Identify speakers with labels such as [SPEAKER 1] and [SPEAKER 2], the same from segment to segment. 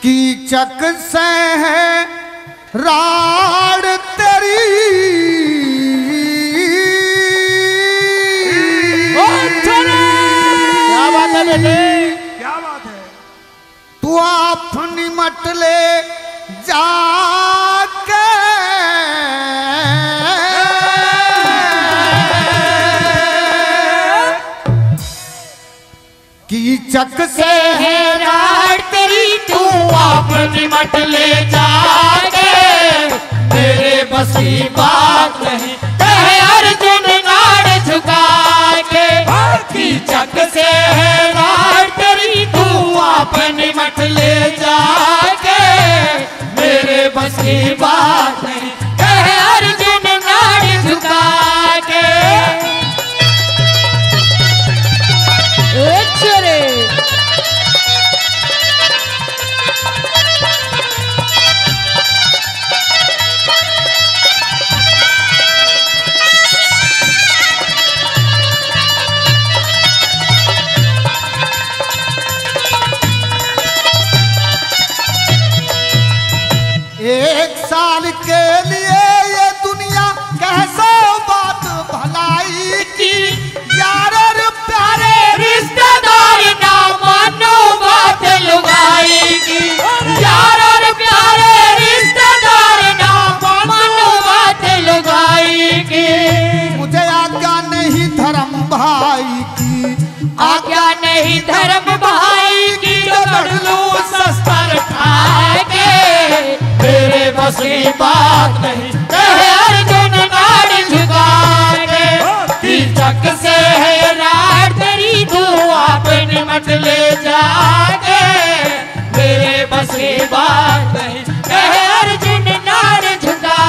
[SPEAKER 1] कीचक से है राड तेरी
[SPEAKER 2] क्या बात है बेटे, क्या बात है।
[SPEAKER 1] तू अपनी मट ले जाके कीचक से
[SPEAKER 3] है राड तेरी, तू अपनी मट ले जाके मेरे बस की बात नहीं कहे अर्जुन नाड़ झुका के। कीचक से है राड तेरी, तू अपनी मट ले जाके मेरे बस की बात नहीं कहे अर्जुन नाड़ झुका के।
[SPEAKER 1] एक साल के लिए ये दुनिया कैसे बात भलाई की, यार और प्यारे
[SPEAKER 3] रिश्तेदार ना मानो बात लुगाई की, यार और प्यारे रिश्तेदार ना मानो बात लुगाई की।
[SPEAKER 1] मुझे आज्ञा नहीं धर्म भाई की,
[SPEAKER 3] आज्ञा नहीं धर्म भाई की, तो लड़ लूं शस्त्र उठा के मेरे बस की बात नहीं कहे अर्जुन नाड़ झुका के। कीचक से है राड तेरी, तू अपनी मत ले जाके मेरे बस की बात नहीं कहे अर्जुन नाड़ झुका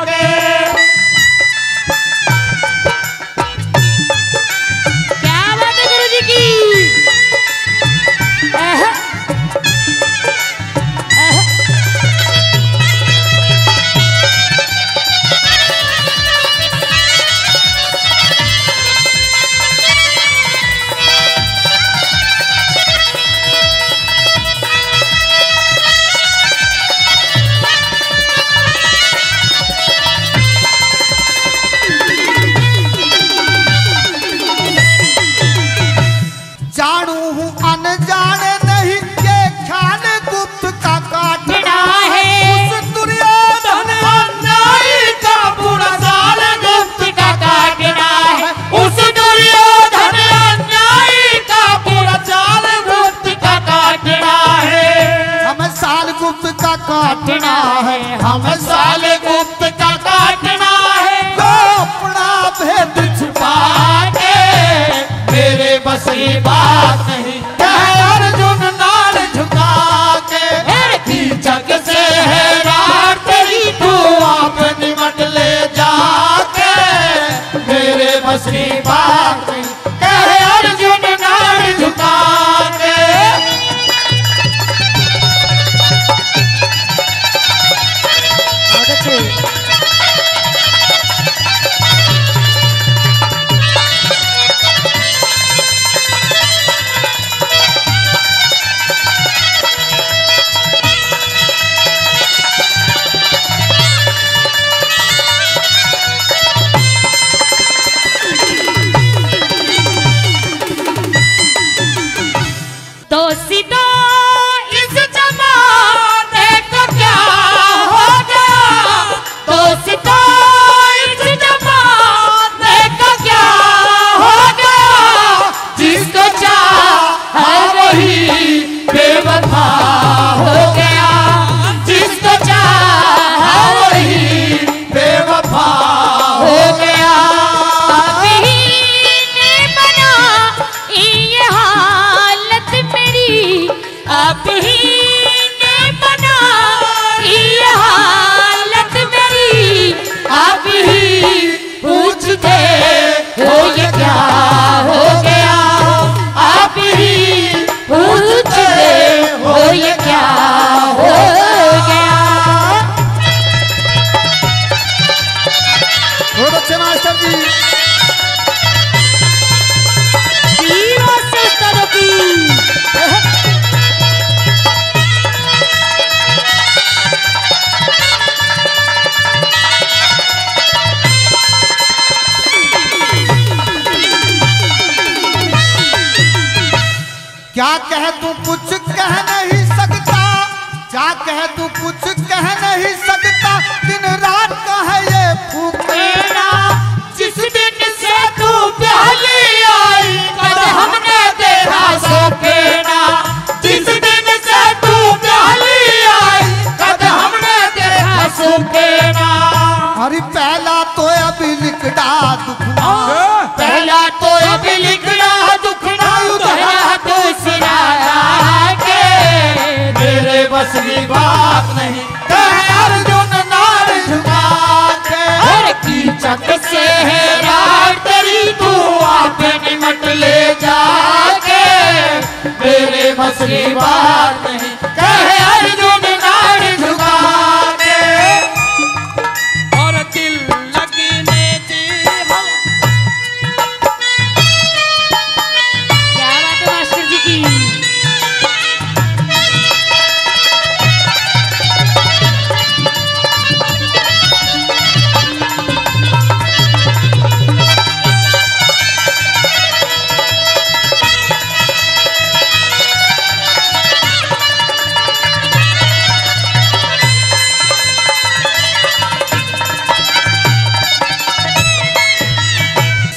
[SPEAKER 3] के। क्या बात है गुरु जी की।
[SPEAKER 1] जानू हूँ अनजान नहीं, ये ख्याल गुप्त का काटना है। उस दुर्योधन
[SPEAKER 3] अन्यायी का पूरा साल गुप्त का काटना है, उस दुर्योधन अन्यायी का पूरा साल गुप्त का काटना है।
[SPEAKER 1] हमें साल गुप्त का काटना है,
[SPEAKER 3] हमें साल गुप्त का काटना है।
[SPEAKER 1] तो अपना भेद
[SPEAKER 3] छुपा के मेरे बस की बात नहीं कहे अर्जुन नाड़ झुका के। कीचक से है राड तेरी, तू अपनी मत ले जाके मेरे बस की बात नहीं कहे अर्जुन नाड़ झुका के।
[SPEAKER 1] जा कह तू कुछ कह नहीं सकता, जा कह तू कुछ कह नहीं सकता, दिन रात का है ये फूकेना।
[SPEAKER 3] जिस दिन से तू पहली आई कद हमने देखा सोकेना, जिस दिन से तू पहली आई कद हमने देखा सोकेना।
[SPEAKER 1] अरे पहला तो अभी लिखड़ा दुखना,
[SPEAKER 3] पहला तो अभी लिखना दुखना, दूसरा दूसरा के मेरे बस की बात नहीं कहे अर्जुन नार झुका के। हर कीचक से है यार तेरी तू आपे निमट ले जाके, मेरे बस की बात नहीं कहे अर्जुन नार झुका के।
[SPEAKER 2] और दिल लगने दी हम।
[SPEAKER 3] क्या बात है मास्टर जी की।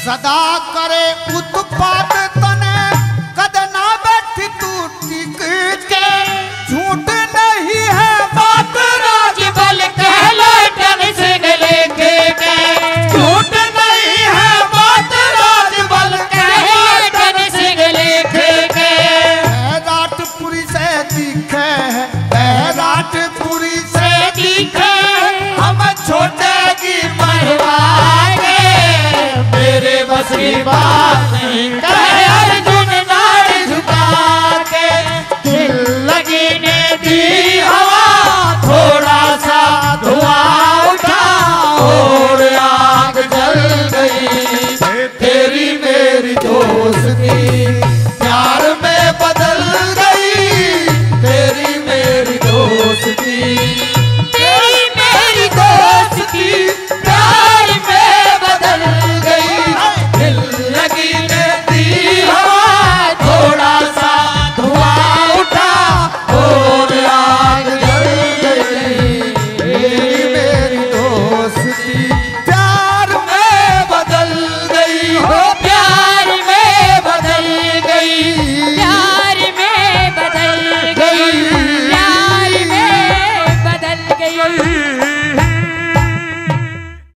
[SPEAKER 1] सदा करे उत्पात तने कद ना बैठी तू टिक के। झूठ नहीं है
[SPEAKER 3] बात राज बल कहला टन से लेके गए, झूठ नहीं है बात राज बल कहला टन से लेके गए।
[SPEAKER 1] बैराटपुरी से दिखे है, बैराटपुरी से
[SPEAKER 3] दिखे हम छोटे की मरवाए, मेरे बस की बात नहीं कहे अर्जुन नार झुका के। दिल लगी ने दी हवा थोड़ा सा धुआं उठा और आग जल गई, तेरी मेरी दोस्ती प्यार में बदल गई, तेरी मेरी दोस्ती, तेरी मेरी दोस्ती प्यार में बदल गई। दिल लगी ने दी हवा थोड़ा सा धुआं उठा और आग जल गई,
[SPEAKER 1] तेरी मेरी दोस्ती
[SPEAKER 3] प्यार में बदल गई हो, प्यार में बदल गई, प्यार में बदल गई, प्यार में बदल गई।